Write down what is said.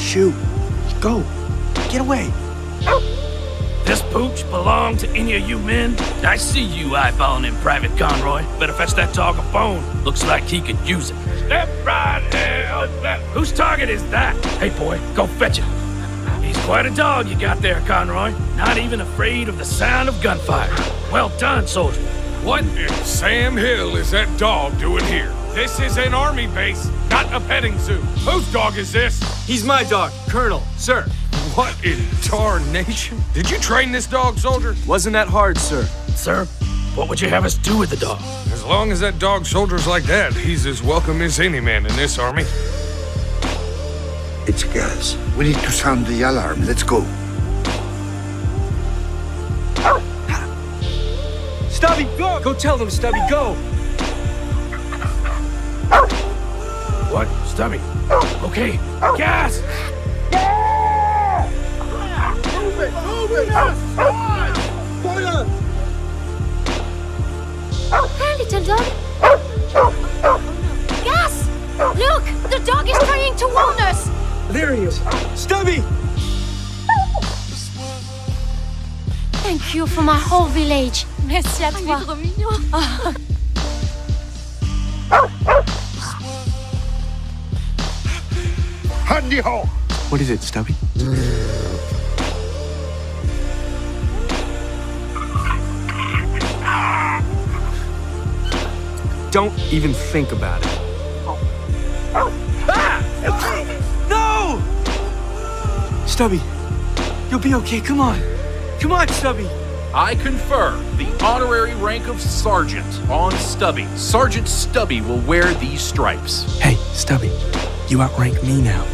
shoot. Go. Get away. This pooch belong to any of you men? I see you eyeballing him, Private Conroy. Better fetch that dog a bone. Looks like he could use it. Step right here. Whose target is that? Hey, boy, go fetch it. He's quite a dog you got there, Conroy. Not even afraid of the sound of gunfire. Well done, soldier. What in Sam Hill is that dog doing here? This is an army base, not a petting zoo. Whose dog is this? He's my dog, Colonel, sir. What in tarnation? Did you train this dog, soldier? Wasn't that hard, sir. Sir, what would you have us do with the dog? As long as that dog soldiers like that, he's as welcome as any man in this army. It's gas. We need to sound the alarm. Let's go. Stubby, go! Go tell them, Stubby, go! What? Stubby? Okay, gas! Hey, little dog. Gas! Look! The dog is trying to warn us! There he is. Stubby! Thank you for my whole village. Merci à toi. Trop mignon. Handy ho! What is it, Stubby? Don't even think about it. No! Stubby, you'll be okay. Come on. Come on, Stubby. I confer the honorary rank of Sergeant on Stubby. Sergeant Stubby will wear these stripes. Hey, Stubby, you outrank me now.